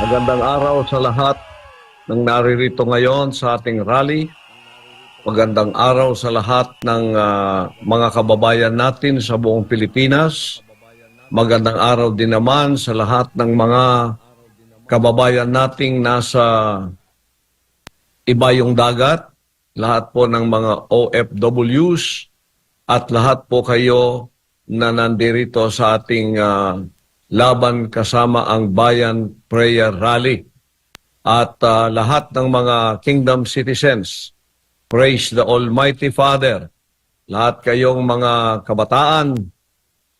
Magandang araw sa lahat ng naririto ngayon sa ating rally. Magandang araw sa lahat ng mga kababayan natin sa buong Pilipinas. Magandang araw din naman sa lahat ng mga kababayan nating nasa ibayong dagat, lahat po ng mga OFWs at lahat po kayo na nandirito sa ating laban kasama ang Bayan Prayer Rally at lahat ng mga Kingdom citizens. Praise the Almighty Father. Lahat kayong mga kabataan,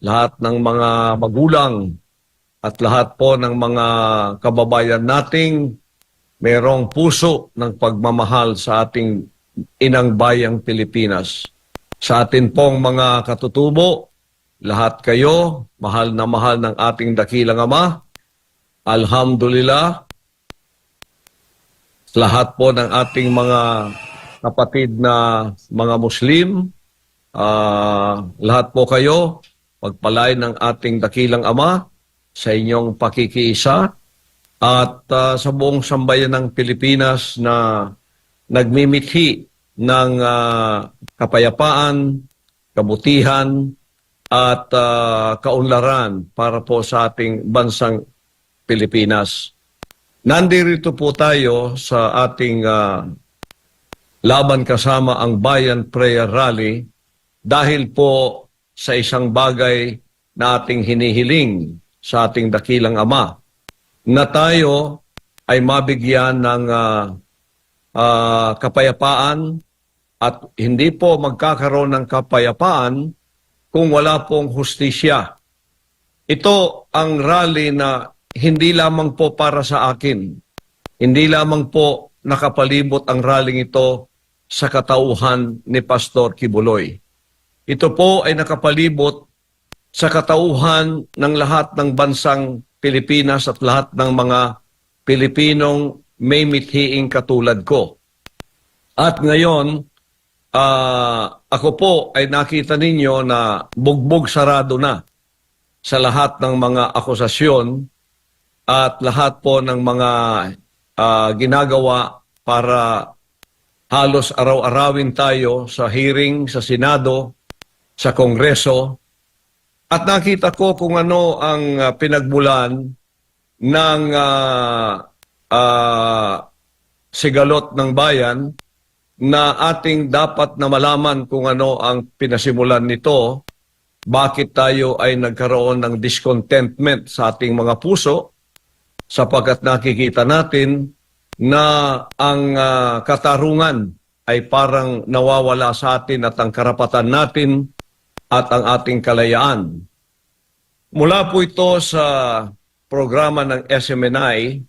lahat ng mga magulang, at lahat po ng mga kababayan nating merong puso ng pagmamahal sa ating inang bayang Pilipinas. Sa atin pong mga katutubo, lahat kayo, mahal na mahal ng ating dakilang Ama. Alhamdulillah. Lahat po ng ating mga kapatid na mga Muslim, lahat po kayo, pagpalain ng ating dakilang Ama sa inyong pakikiisa at sa buong sambayan ng Pilipinas na nagmimithi ng kapayapaan, kabutihan, at kaunlaran para po sa ating bansang Pilipinas. Nandirito po tayo sa ating laban kasama ang Bayan Prayer Rally dahil po sa isang bagay na ating hinihiling sa ating dakilang Ama na tayo ay mabigyan ng kapayapaan at hindi po magkakaroon ng kapayapaan kung wala pong hustisya. Ito ang rally na hindi lamang po para sa akin. Hindi lamang po nakapalibot ang rallying ito sa katauhan ni Pastor Kibuloy. Ito po ay nakapalibot sa katauhan ng lahat ng bansang Pilipinas at lahat ng mga Pilipinong may mithiing katulad ko. At ngayon, ako po ay nakita ninyo na bugbog sarado na sa lahat ng mga akusasyon at lahat po ng mga ginagawa para halos araw-arawin tayo sa hearing sa Senado, sa Kongreso. At nakita ko kung ano ang pinagmulan ng sigalot ng bayan na ating dapat na malaman kung ano ang pinasimulan nito, bakit tayo ay nagkaroon ng discontentment sa ating mga puso, sapagkat nakikita natin na ang katarungan ay parang nawawala sa atin at ang karapatan natin at ang ating kalayaan. Mula po ito sa programa ng SMNI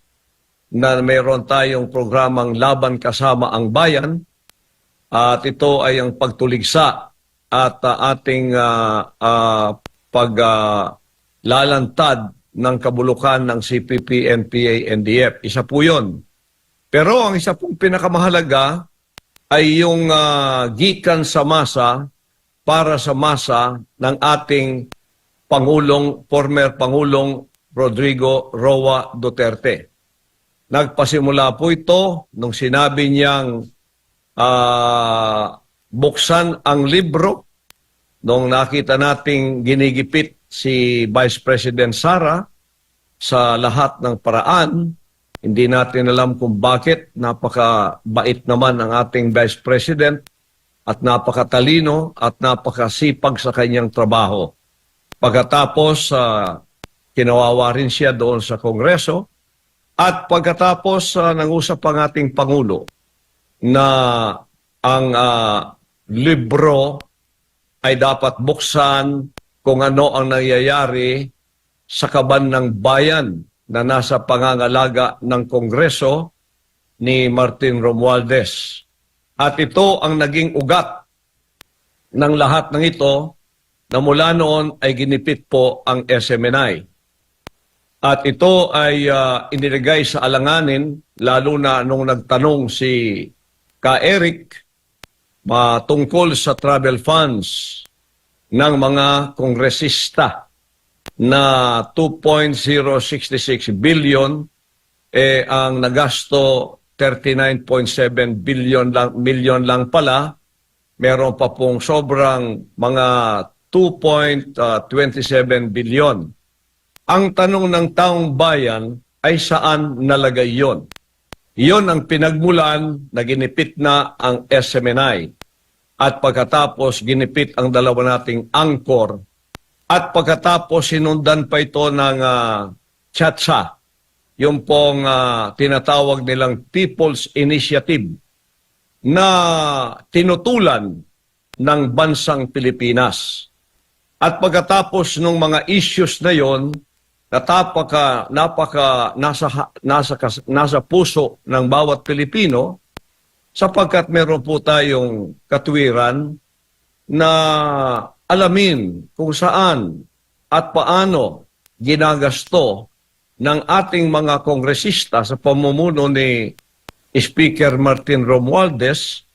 na mayroon tayong programang Laban Kasama ang Bayan. At ito ay ang pagtuligsa at ating paglalantad ng kabulukan ng CPP, NPA, NDF. Isa po yun. Pero ang isa pong pinakamahalaga ay yung gikan sa masa para sa masa ng ating former Pangulong Rodrigo Roa Duterte. Nagpasimula po ito nung sinabi niyang buksan ang libro nung nakita nating ginigipit si Vice President Sara sa lahat ng paraan. Hindi natin alam kung bakit. Napakabait naman ang ating Vice President at napakatalino at napakasipag sa kanyang trabaho. Pagkatapos kinawawa rin siya doon sa Kongreso at pagkatapos nangusap ang ating Pangulo na ang libro ay dapat buksan kung ano ang nangyayari sa kaban ng bayan na nasa pangangalaga ng Kongreso ni Martin Romualdez. At ito ang naging ugat ng lahat ng ito na mula noon ay ginipit po ang SMNI. At ito ay inilagay sa alanganin lalo na nung nagtanong si Ka Eric tungkol sa travel funds ng mga kongresista na 2.066 billion ang nagasto 39.7 million lang pala, meron pa pong sobrang mga 2.27 billion. Ang tanong ng taong bayan ay saan nalagay yon? Iyon ang pinagmulan na ginipit na ang SMNI. At pagkatapos ginipit ang dalawa nating angkor. At pagkatapos sinundan pa ito ng CHATSA, yung pong tinatawag nilang People's Initiative na tinutulan ng bansang Pilipinas. At pagkatapos ng mga issues na yon, nasa puso ng bawat Pilipino, sapagkat meron po tayong katwiran na alamin kung saan at paano ginagasto ng ating mga kongresista sa pamumuno ni Speaker Martin Romualdez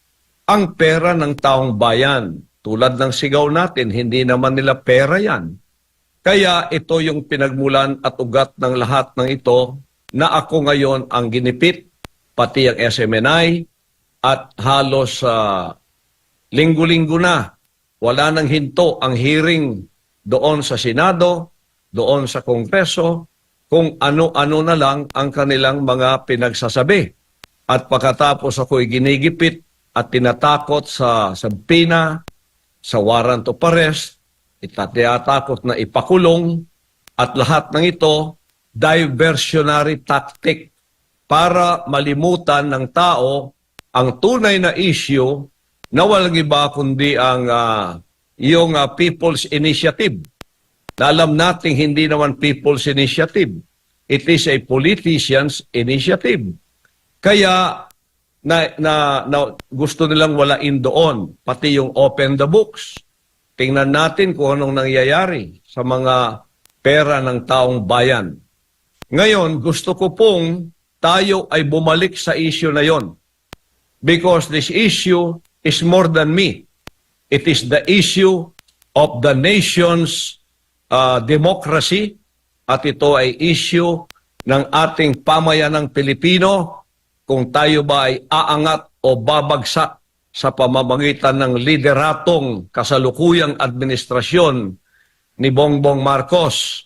ang pera ng taong bayan. Tulad ng sigaw natin, hindi naman nila pera yan. Kaya ito yung pinagmulan at ugat ng lahat ng ito na ako ngayon ang ginipit, pati ang SMNI, at halos linggo-linggo na, wala nang hinto ang hearing doon sa Senado, doon sa Kongreso, kung ano-ano na lang ang kanilang mga pinagsasabi. At pagkatapos ako'y ginigipit at tinatakot sa sabpina, sa warrant of arrest, tinatakot na ipakulong, at lahat ng ito, diversionary tactic para malimutan ng tao ang tunay na issue na walang iba kundi ang yung People's Initiative. Na alam natin hindi naman People's Initiative. It is a politician's initiative. Kaya gusto nilang walain doon, pati yung open the books. Tingnan natin kung anong nangyayari sa mga pera ng taong bayan. Ngayon, gusto ko pong tayo ay bumalik sa issue na yon. Because this issue is more than me. It is the issue of the nation's democracy, at ito ay issue ng ating pamayanang Pilipino kung tayo ba ay aangat o babagsak sa pamamagitan ng lideratong kasalukuyang administrasyon ni Bongbong Marcos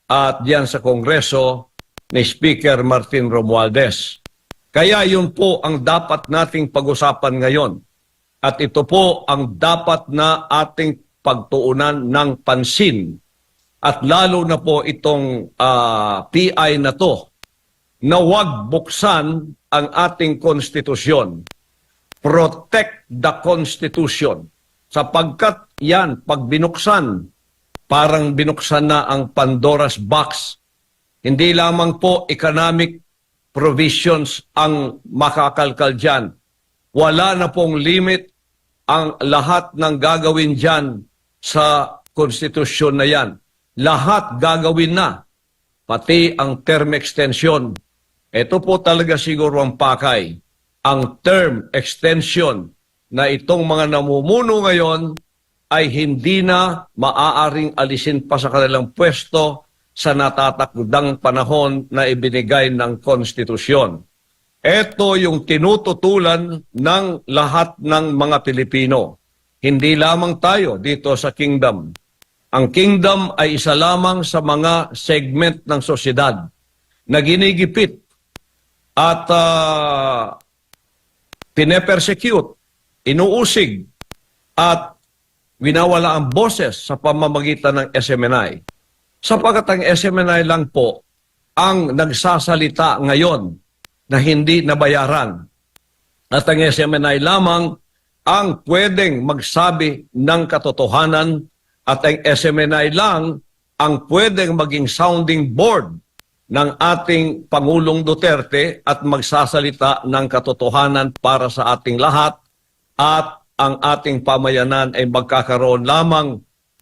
at diyan sa Kongreso ni Speaker Martin Romualdez. Kaya yun po ang dapat nating pag-usapan ngayon. At ito po ang dapat na ating pagtuunan ng pansin. At lalo na po itong PI na to, na huwag buksan ang ating konstitusyon. Protect the Constitution. Sapagkat yan, pag binuksan, parang binuksan na ang Pandora's box. Hindi lamang po economic provisions ang makakalkal dyan. Wala na pong limit ang lahat ng gagawin dyan sa konstitusyon na yan. Lahat gagawin na, pati ang term extension. Ito po talaga siguro ang pakay. Ang term extension na itong mga namumuno ngayon ay hindi na maaaring alisin pa sa kanilang pwesto sa natatakdang panahon na ibinigay ng konstitusyon. Ito yung tinututulan ng lahat ng mga Pilipino. Hindi lamang tayo dito sa kingdom. Ang kingdom ay isa lamang sa mga segment ng sosyedad na ginigipit at pinepersecute, inuusig at winawala ang boses sa pamamagitan ng SMNI. Sapagkat ang SMNI lang po ang nagsasalita ngayon na hindi nabayaran. At ang SMNI lamang ang pwedeng magsabi ng katotohanan, at ang SMNI lang ang pwedeng maging sounding board ng ating Pangulong Duterte at magsasalita ng katotohanan para sa ating lahat, at ang ating pamayanan ay magkakaroon lamang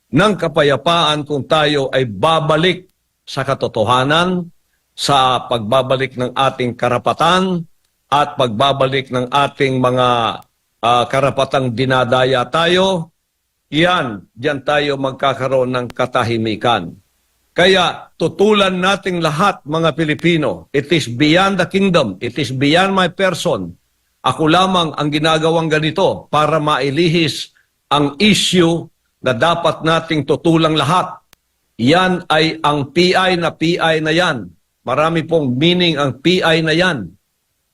ng kapayapaan kung tayo ay babalik sa katotohanan, sa pagbabalik ng ating karapatan at pagbabalik ng ating mga karapatang dinadaya tayo. Diyan tayo magkakaroon ng katahimikan. Kaya tutulan nating lahat mga Pilipino. It is beyond the kingdom. It is beyond my person. Ako lamang ang ginagawang ganito para mailihis ang issue na dapat nating tutulang lahat. Yan ay ang PI na yan. Marami pong meaning ang PI na yan.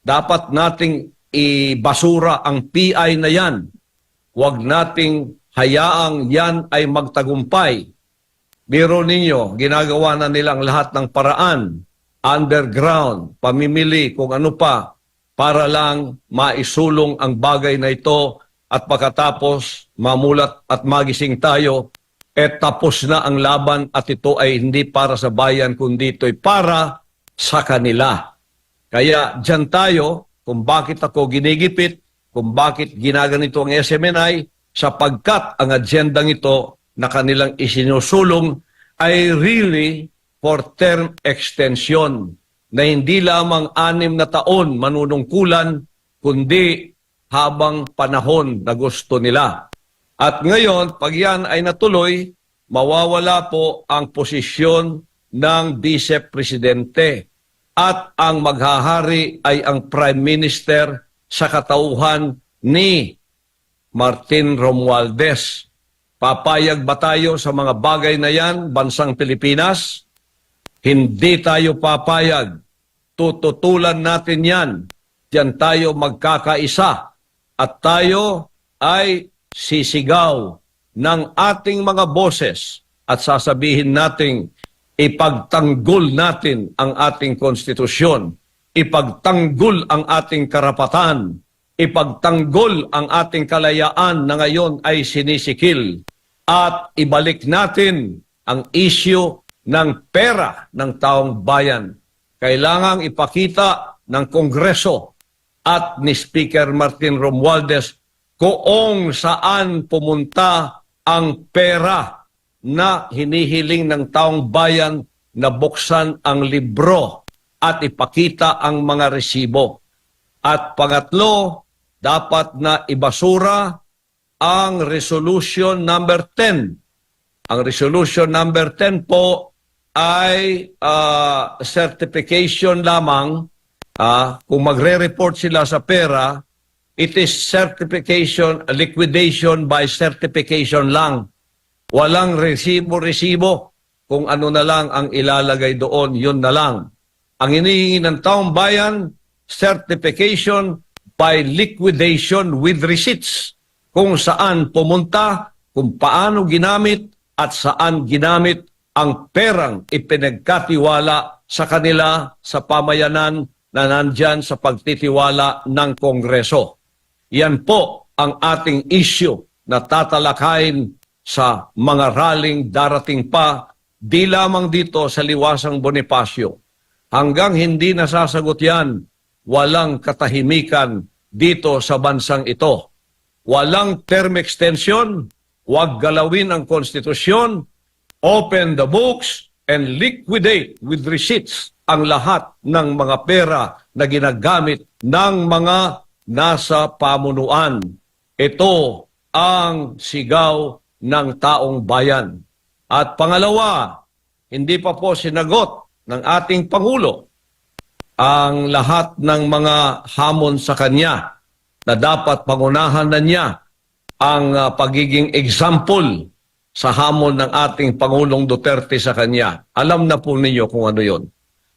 Dapat nating ibasura ang PI na yan. Huwag nating hayaang yan ay magtagumpay. Biro ninyo, ginagawa na nilang lahat ng paraan, underground, pamimili, kung ano pa, para lang maisulong ang bagay na ito at pagkatapos mamulat at magising tayo, tapos na ang laban at ito ay hindi para sa bayan kundi ito'y para sa kanila. Kaya dyan tayo kung bakit ako ginigipit, kung bakit ginaganito ang SMNI, sapagkat ang agendang ito na kanilang isinusulong ay really for term extension na hindi lamang 6 na taon manunungkulan kundi habang panahon na gusto nila. At ngayon, pag yan ay natuloy, mawawala po ang posisyon ng Vice Presidente at ang maghahari ay ang Prime Minister sa katauhan ni Martin Romualdez. Papayag ba tayo sa mga bagay na yan, bansang Pilipinas? Hindi tayo papayag. Tututulan natin yan. Diyan tayo magkakaisa. At tayo ay sisigaw ng ating mga boses at sasabihin nating ipagtanggol natin ang ating konstitusyon. Ipagtanggol ang ating karapatan. Ipagtanggol ang ating kalayaan na ngayon ay sinisikil at ibalik natin ang issue ng pera ng taong bayan. Kailangang ipakita ng Kongreso at ni Speaker Martin Romualdez kung saan pumunta ang pera na hinihiling ng taong bayan na buksan ang libro at ipakita ang mga resibo. At pangatlo, dapat na ibasura ang Resolution number 10. Ang Resolution number 10 po ay certification lamang. Kung magre-report sila sa pera, it is certification, liquidation by certification lang. Walang resibo-resibo. Kung ano na lang ang ilalagay doon, yun na lang. Ang hinihingi ng taong bayan, certification by liquidation with receipts. Kung saan pumunta, kung paano ginamit, at saan ginamit ang perang ipinagkatiwala sa kanila sa pamayanan na nandyan sa pagtitiwala ng Kongreso. Yan po ang ating issue na tatalakayin sa mga rallying darating pa, di lamang dito sa Liwasang Bonifacio. Hanggang hindi nasasagot yan, walang katahimikan dito sa bansang ito. Walang term extension, huwag galawin ang konstitusyon, open the books, and liquidate with receipts ang lahat ng mga pera na ginagamit ng mga nasa pamunuan. Ito ang sigaw ng taong bayan. At pangalawa, hindi pa po sinagot ng ating Pangulo ang lahat ng mga hamon sa kanya na dapat pangunahan na niya ang pagiging example sa hamon ng ating Pangulong Duterte sa kanya. Alam na po ninyo kung ano yon.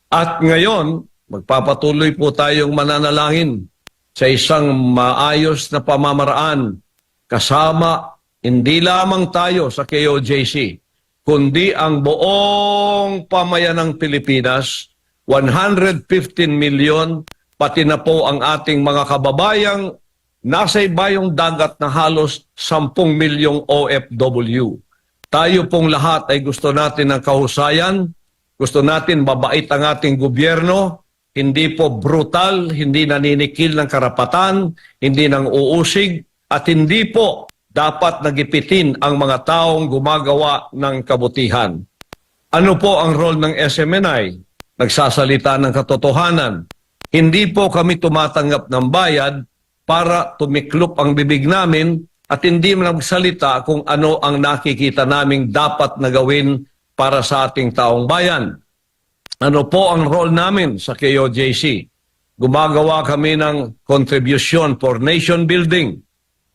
At ngayon, magpapatuloy po tayong mananalangin sa isang maayos na pamamaraan kasama hindi lamang tayo sa KOJC, kundi ang buong pamayanang Pilipinas, 115 million, pati na po ang ating mga kababayang nasa ibayong dagat na halos 10 milyong OFW. Tayo pong lahat ay gusto natin ng kahusayan, gusto natin mabait ang ating gobyerno, hindi po brutal, hindi naninikil ng karapatan, hindi nang uusig, at hindi po dapat nagipitin ang mga taong gumagawa ng kabutihan. Ano po ang role ng SMNI? Nagsasalita ng katotohanan. Hindi po kami tumatanggap ng bayad para tumiklop ang bibig namin at hindi magsalita kung ano ang nakikita naming dapat na gawin para sa ating taong bayan. Ano po ang role namin sa KOJC? Gumagawa kami ng contribution for nation building.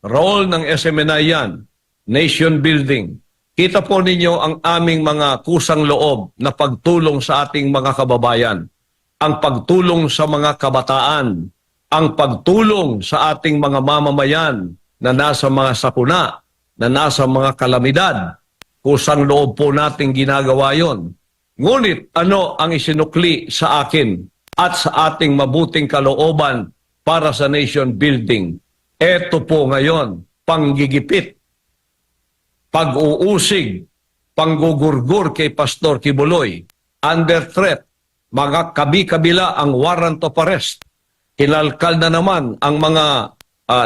Role ng SMNI yan, nation building. Kita po ninyo ang aming mga kusang loob na pagtulong sa ating mga kababayan. Ang pagtulong sa mga kabataan, ang pagtulong sa ating mga mamamayan na nasa mga sakuna, na nasa mga kalamidad. Kusang loob po nating ginagawa yon. Ngunit ano ang isinukli sa akin at sa ating mabuting kalooban para sa nation building? Ito po ngayon, panggigipit, pag-uusig, panggugurgur kay Pastor Kibuloy, under threat, mga kabi-kabila ang warrant of arrest. Kinalkal na naman ang mga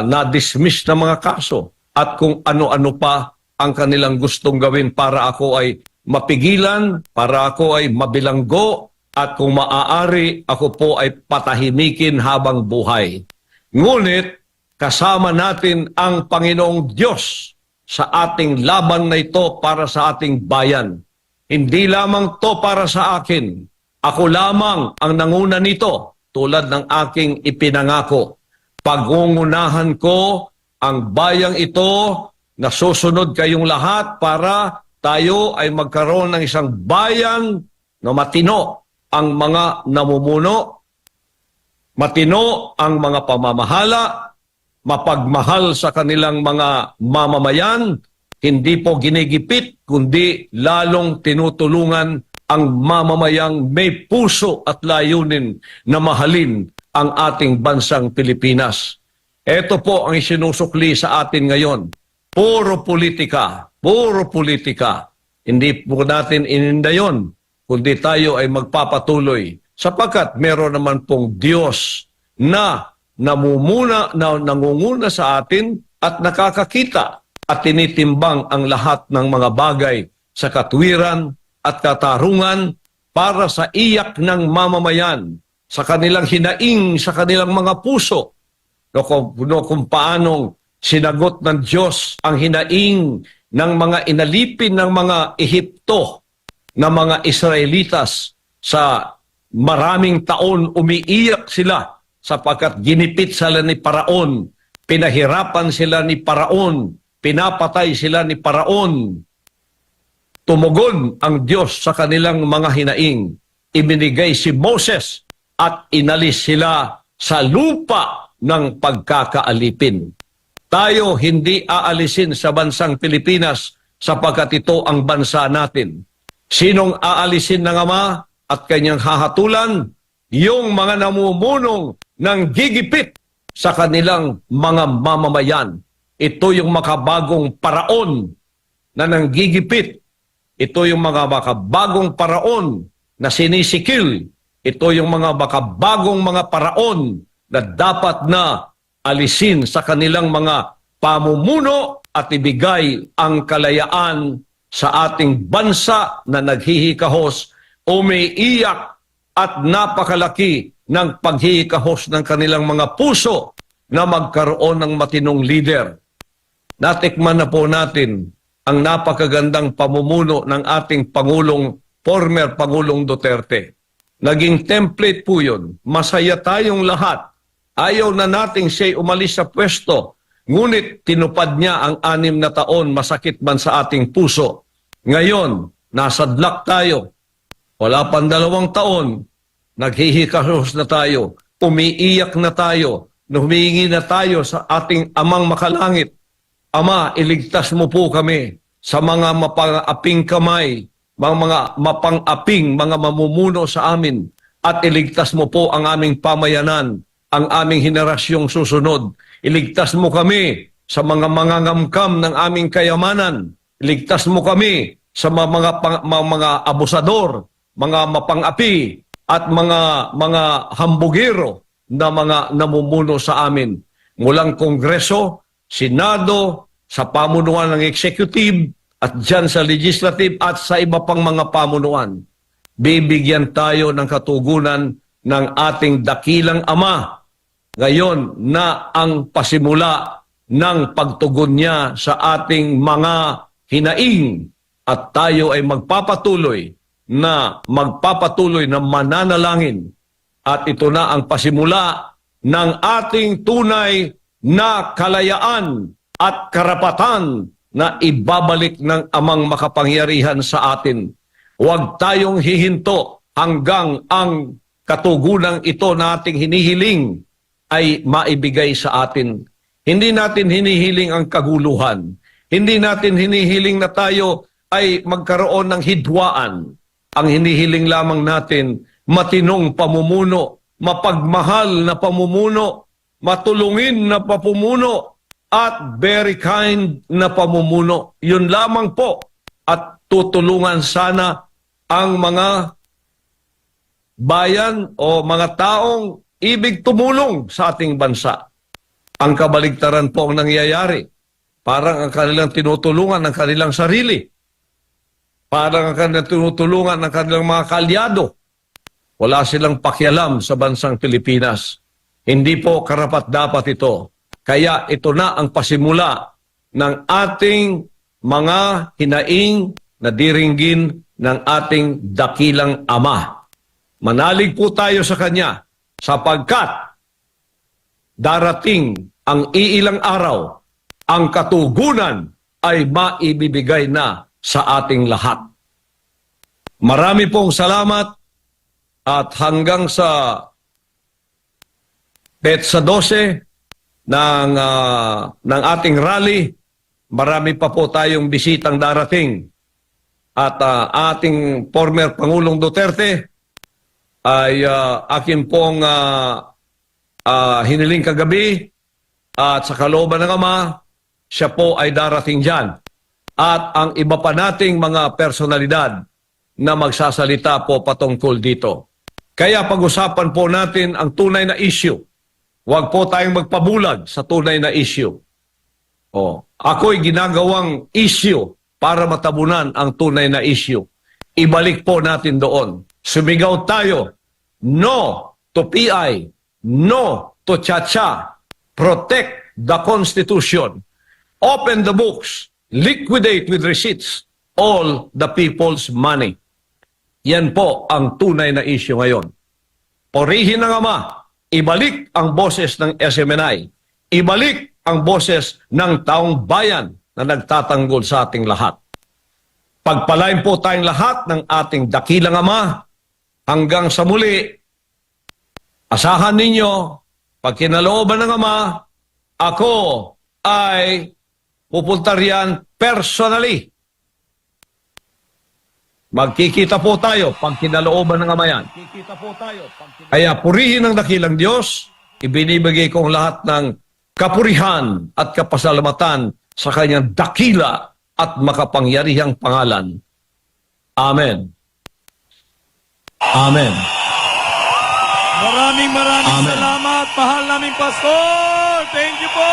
na-dismiss na mga kaso at kung ano-ano pa ang kanilang gustong gawin para ako ay mapigilan, para ako ay mabilanggo, at kung maaari, ako po ay patahimikin habang buhay. Ngunit, kasama natin ang Panginoong Diyos sa ating laban na ito para sa ating bayan. Hindi lamang to para sa akin. Ako lamang ang nanguna nito, tulad ng aking ipinangako. Pagungunahan ko ang bayang ito na susunod kayong lahat para tayo ay magkaroon ng isang bayan na matino ang mga namumuno, matino ang mga pamamahala, mapagmahal sa kanilang mga mamamayan, hindi po ginigipit, kundi lalong tinutulungan ang mamamayang may puso at layunin na mahalin ang ating bansang Pilipinas. Ito po ang isinusukli sa atin ngayon. Puro politika, puro politika. Hindi po natin ininda yun, kundi tayo ay magpapatuloy sapagkat meron naman pong Diyos na nangunguna sa atin at nakakakita at tinitimbang ang lahat ng mga bagay sa katwiran at katarungan para sa iyak ng mamamayan, sa kanilang hinaing, sa kanilang mga puso. Kung paanong sinagot ng Diyos ang hinaing ng mga inalipin ng mga Ehipto na mga Israelitas sa maraming taon umiiyak sila sapagkat ginipit sila ni Paraon, pinahirapan sila ni Paraon, pinapatay sila ni Paraon. Tumugon ang Diyos sa kanilang mga hinaing. Ibinigay si Moses at inalis sila sa lupa ng pagkakaalipin. Tayo hindi aalisin sa bansang Pilipinas sapagkat ito ang bansa natin. Sinong aalisin ng Ama at kanyang hahatulan? Yung mga namumunong ng gigipit sa kanilang mga mamamayan. Ito yung makabagong paraon na nanggigipit. Ito yung mga makabagong paraon na sinisikil. Ito yung mga makabagong mga paraon na dapat na alisin sa kanilang mga pamumuno at ibigay ang kalayaan sa ating bansa na naghihikahos, umiiyak at napakalaki ng paghihikahos ng kanilang mga puso na magkaroon ng matinong leader. Natikman na po natin ang napakagandang pamumuno ng ating former Pangulong Duterte. Naging template po yun. Masaya tayong lahat. Ayaw na nating siya'y umalis sa pwesto. Ngunit tinupad niya ang 6 na taon, masakit man sa ating puso. Ngayon, nasadlak tayo. Wala pang 2 taon. Naghihikahos na tayo. Umiiyak na tayo. Humihingi na tayo sa ating Amang Makalangit. Ama, iligtas mo po kami sa mga mapang-aping kamay, mga mapang-aping, mga mamumuno sa amin. At iligtas mo po ang aming pamayanan, ang aming henerasyong susunod. Iligtas mo kami sa mga mangangamkam ng aming kayamanan. Iligtas mo kami sa mga abusador, mga mapang-api, at mga hambugero na mga namumuno sa amin. Mulang Kongreso, Senado, sa pamunuan ng Executive, at dyan sa Legislative, at sa iba pang mga pamunuan. Bibigyan tayo ng katugunan ng ating dakilang Ama ngayon na ang pasimula ng pagtugon niya sa ating mga hinaing at tayo ay magpapatuloy na mananalangin. At ito na ang pasimula ng ating tunay na kalayaan at karapatan na ibabalik ng Amang makapangyarihan sa atin. Huwag tayong hihinto hanggang ang katugunang ito na ating hinihiling ay maibigay sa atin. Hindi natin hinihiling ang kaguluhan. Hindi natin hinihiling na tayo ay magkaroon ng hidwaan. Ang hinihiling lamang natin, matinong pamumuno, mapagmahal na pamumuno, matulungin na pamumuno, at very kind na pamumuno. Yun lamang po. At tutulungan sana ang mga bayan o mga taong ibig tumulong sa ating bansa. Ang kabaligtaran po ang nangyayari. Parang ang kanilang tinutulungan ng kanilang sarili. Parang ang kanilang tinutulungan ng kanilang mga kalyado. Wala silang pakialam sa bansang Pilipinas. Hindi po karapat-dapat ito. Kaya ito na ang pasimula ng ating mga hinaing na diringgin ng ating dakilang Ama. Manalig po tayo sa Kanya sapagkat darating ang iilang araw, ang katugunan ay maibibigay na sa ating lahat. Marami pong salamat at hanggang sa petsa 12 ng ating rally, marami pa po tayong bisitang darating. At ating former Pangulong Duterte ay akin pong hiniling kagabi at sa kalooban ng Ama, siya po ay darating dyan. At ang iba pa nating mga personalidad na magsasalita po patungkol dito. Kaya pag-usapan po natin ang tunay na issue. Huwag po tayong magpabulag sa tunay na issue. Ako'y ginagawang issue para matabunan ang tunay na issue. Ibalik po natin doon. Sumigaw tayo, no to PI, no to Chacha, protect the Constitution, open the books, liquidate with receipts all the people's money. Yan po ang tunay na issue ngayon. Purihin ng Ama, ibalik ang boses ng SMNI, ibalik ang boses ng taong bayan na nagtatanggol sa ating lahat. Pagpalain po tayong lahat ng ating dakilang Ama. Hanggang sa muli, asahan ninyo, pag kinalooban ng Ama, ako ay pupunta riyan personally. Magkikita po tayo pag kinalooban ng Ama yan. Kaya purihin ang dakilang Diyos, ibinibigay kong lahat ng kapurihan at kapasalamatan sa kanyang dakila at makapangyarihang pangalan. Amen. Amen. Maraming Amen. salamat, mahal naming Pastor. Thank you po.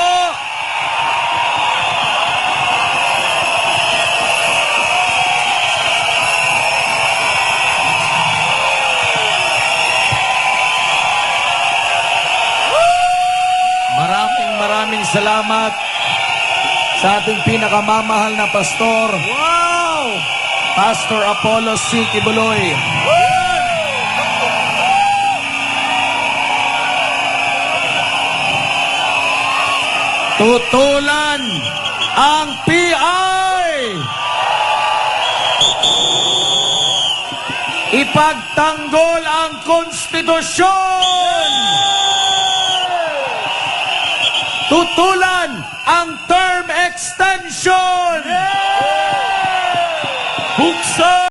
Maraming salamat sa ating pinakamamahal na pastor. Wow! Pastor Apollo C. Kibuloy. Tutulan ang PI! Ipagtanggol ang konstitusyon! Tutulan ang term extension! Buksan!